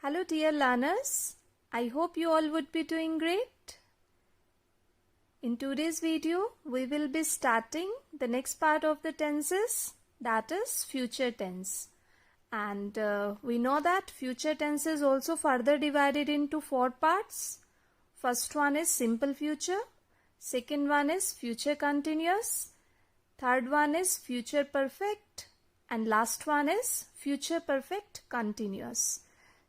Hello dear learners, I hope you all would be doing great. In today's video, we will be starting the next part of the tenses, that is future tense. And we know that future tense is also further divided into 4 parts. First one is simple future, second one is future continuous, third one is future perfect, and last one is future perfect continuous.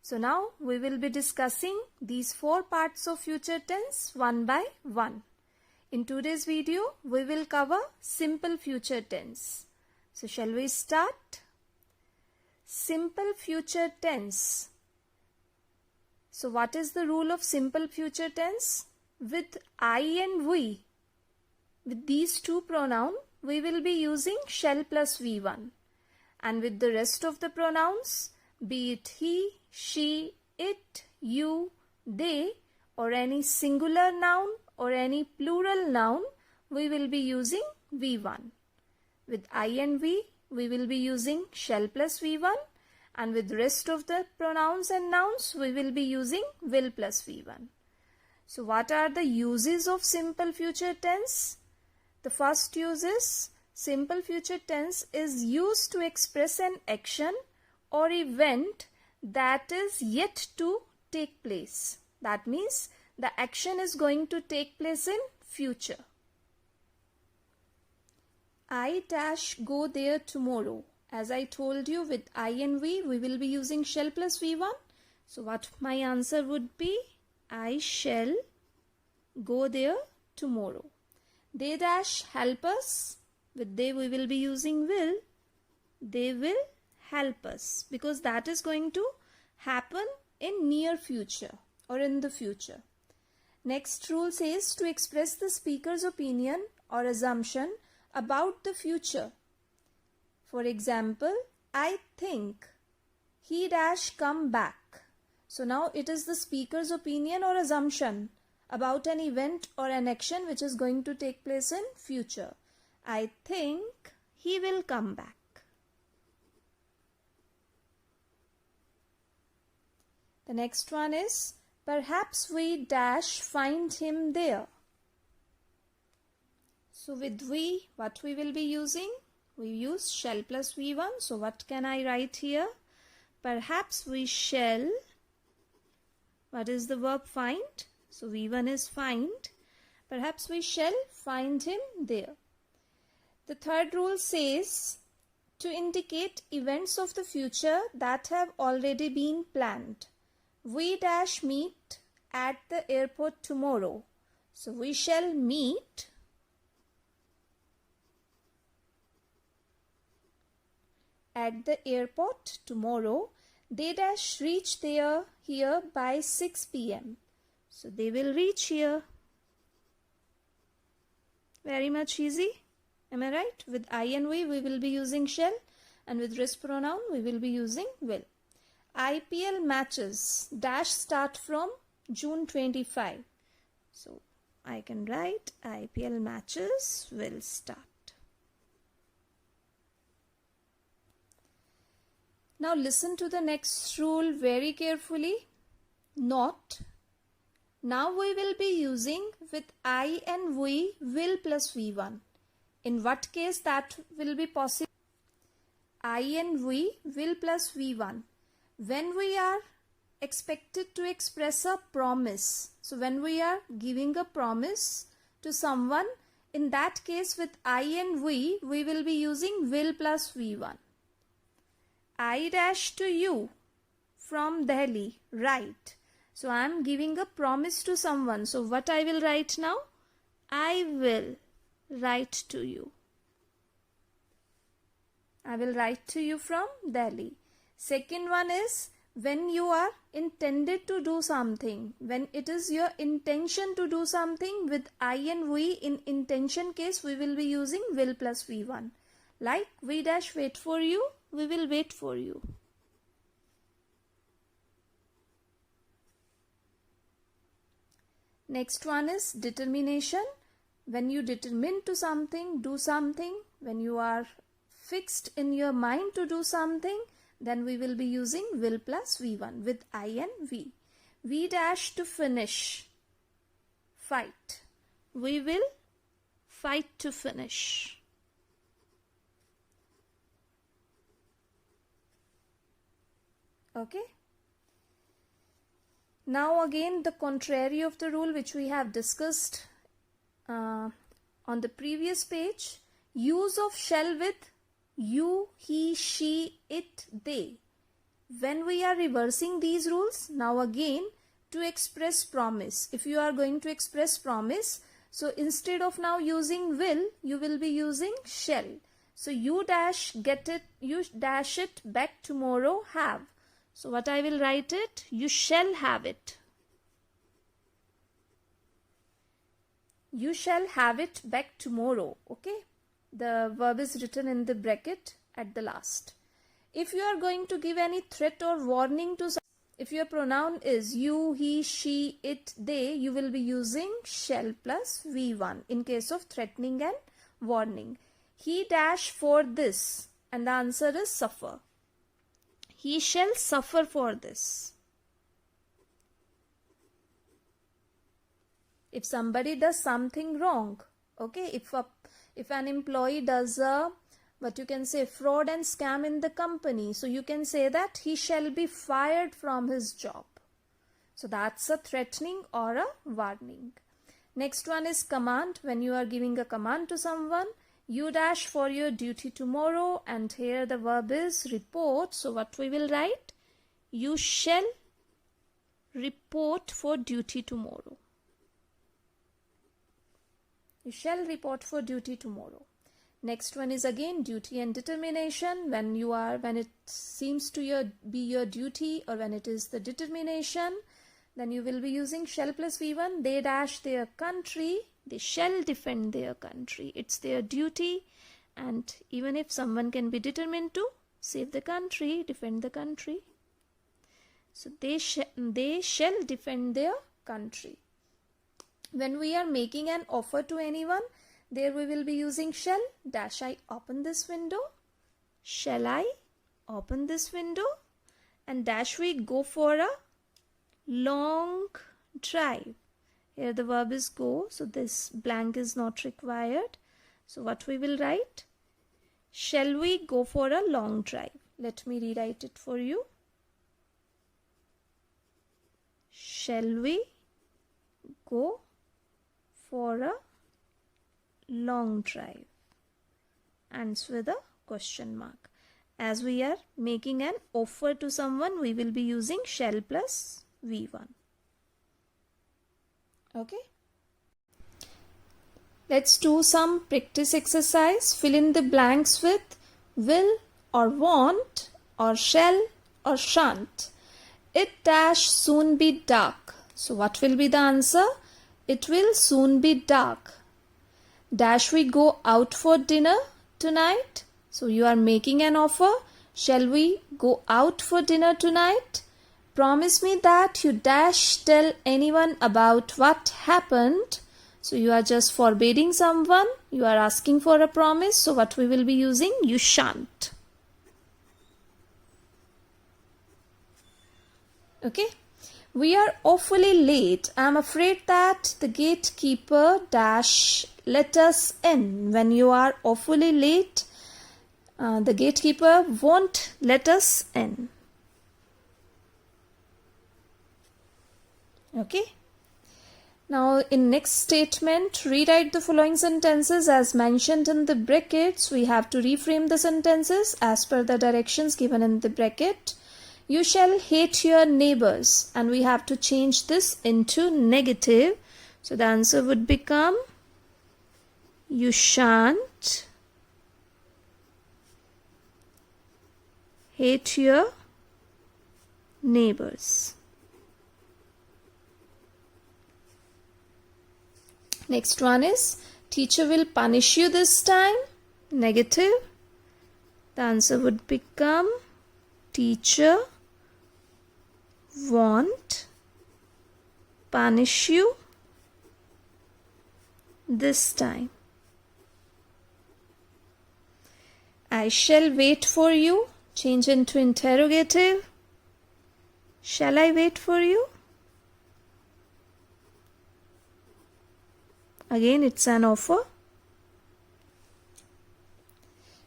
So now we will be discussing these 4 parts of future tense one by one. In today's video, we will cover simple future tense. So shall we start? Simple future tense. So what is the rule of simple future tense? With I and we, with these two pronouns, we will be using shall plus V1. And with the rest of the pronouns, be it he, she, it, you, they, or any singular noun or any plural noun, we will be using V1. With I and we will be using shall plus V1, and with rest of the pronouns and nouns, we will be using will plus V1. So what are the uses of simple future tense? The first use is, simple future tense is used to express an action or event that is yet to take place. That means the action is going to take place in future. I dash go there tomorrow. As I told you, with I and we will be using shall plus V1. So what my answer would be? I shall go there tomorrow. They dash help us. With they we will be using will. They will help us, because that is going to happen in near future or in the future. Next rule says to express the speaker's opinion or assumption about the future. For example, I think he dash come back. So now it is the speaker's opinion or assumption about an event or an action which is going to take place in future. I think he will come back. The next one is, perhaps we dash find him there. So with we, what we will be using? We use shall plus V1. So what can I write here? Perhaps we shall, what is the verb find? So V1 is find. Perhaps we shall find him there. The third rule says to indicate events of the future that have already been planned. We dash meet at the airport tomorrow. So we shall meet at the airport tomorrow. They dash reach here by 6 p.m. So they will reach here. Very much easy. Am I right? With I and we will be using shall, and with rest pronoun we will be using will. IPL matches dash start from June 25. So I can write IPL matches will start. Now listen to the next rule very carefully. Not. Now we will be using with I and we will plus V1. In what case that will be possible? I and we will plus V1. When we are expected to express a promise, so when we are giving a promise to someone, in that case with I and we will be using will plus V1. I dash to you from Delhi, right? So I am giving a promise to someone. So what I will write now? I will write to you. I will write to you from Delhi. Second one is when you are intended to do something. When it is your intention to do something, with I and we in intention case we will be using will plus V1. Like we dash wait for you, we will wait for you. Next one is determination. When you determine to something, do something. When you are fixed in your mind to do something, then we will be using will plus V1 with I and V. We dash to finish. Fight. We will fight to finish. Okay. Now again the contrary of the rule which we have discussed on the previous page. Use of shall with you, he, she, it, they. When we are reversing these rules, now again to express promise. If you are going to express promise, so instead of now using will, you will be using shall. So you dash get it, you dash it back tomorrow, have. So what I will write it? You shall have it. You shall have it back tomorrow. Okay. The verb is written in the bracket at the last. If you are going to give any threat or warning to someone, if your pronoun is you, he, she, it, they, you will be using shall plus V1 in case of threatening and warning. He dash for this, and the answer is suffer. He shall suffer for this. If somebody does something wrong, okay, if an employee does what you can say fraud and scam in the company, so you can say that he shall be fired from his job. So that's a threatening or a warning. Next one is command. When you are giving a command to someone, you dash for your duty tomorrow, and here the verb is report. So what we will write? You shall report for duty tomorrow. You shall report for duty tomorrow. Next one is again duty and determination. When it seems to be your duty, or when it is the determination, then you will be using shall plus V1. They dash their country. They shall defend their country. It's their duty. And even if someone can be determined to save the country, defend the country, so they shall defend their country. When we are making an offer to anyone, there we will be using shall. Dash I open this window? Shall I open this window? And dash we go for a long drive. Here the verb is go, so this blank is not required. So what we will write? Shall we go for a long drive? Let me rewrite it for you. Shall we go for a long drive? Ends with a question mark. As we are making an offer to someone, we will be using shall plus V1. Okay. Let's do some practice exercise. Fill in the blanks with will or want or shall or shan't. It dash soon be dark. So what will be the answer? It will soon be dark. Dash we go out for dinner tonight? So you are making an offer. Shall we go out for dinner tonight? Promise me that you dash tell anyone about what happened. So you are just forbidding someone. You are asking for a promise. So what we will be using? You shan't. Okay. We are awfully late. I am afraid that the gatekeeper dash let us in. When you are awfully late, the gatekeeper won't let us in. Okay. Now in next statement, rewrite the following sentences as mentioned in the brackets. We have to reframe the sentences as per the directions given in the bracket. You shall hate your neighbors, and we have to change this into negative. So the answer would become you shan't hate your neighbors. Next one is teacher will punish you this time. Negative. The answer would become teacher won't punish you this time. I shall wait for you. change into interrogative. Shall I wait for you? Again, it's an offer.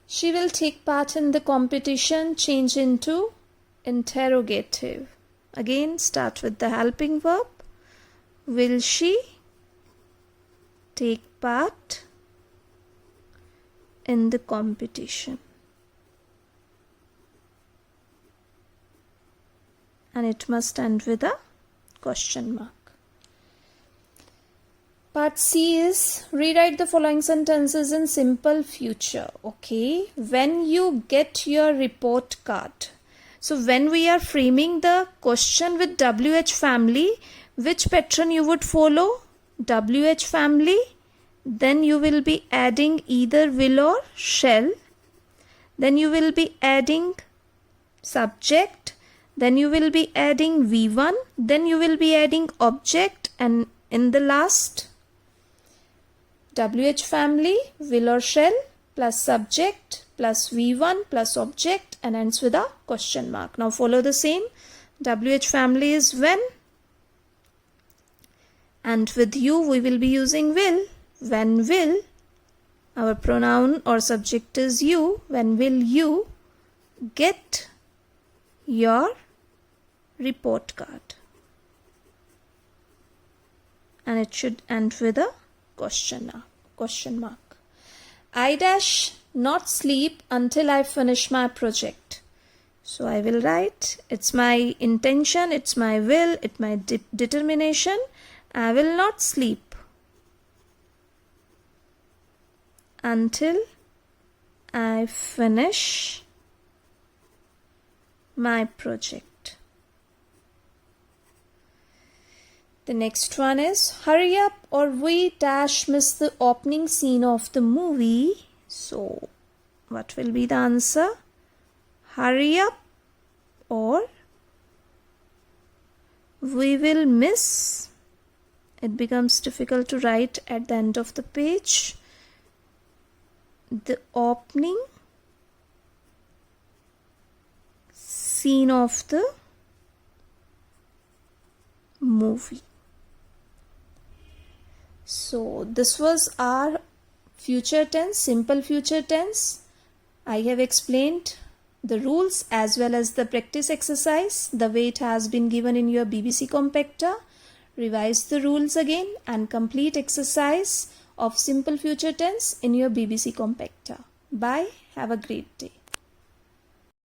She will take part in the competition. Change into interrogative. Again, start with the helping verb. Will she take part in the competition? And it must end with a question mark. Part C is rewrite the following sentences in simple future. Okay, when you get your report card. So when we are framing the question with WH family, which pattern you would follow? WH family. Then you will be adding either will or shall. Then you will be adding subject. Then you will be adding V1. Then you will be adding object. And in the last, WH family, will or shall, plus subject, plus V1, plus object, and ends with a question mark. Now follow the same. WH family is when. And with you, we will be using will. When will. Our pronoun or subject is you. When will you get your report card? And it should end with a question mark. I dash not sleep until I finish my project. So I will write, it's my intention, it's my will, it's my determination. I will not sleep until I finish my project. The next one is hurry up or we dash miss the opening scene of the movie. So what will be the answer? Hurry up or we will miss. It becomes difficult to write at the end of the page. The opening scene of the movie. So this was our future tense, simple future tense. I have explained the rules as well as the practice exercise, the way it has been given in your BBC Compactor. Revise the rules again and complete exercise of simple future tense in your BBC Compactor. Bye. Have a great day.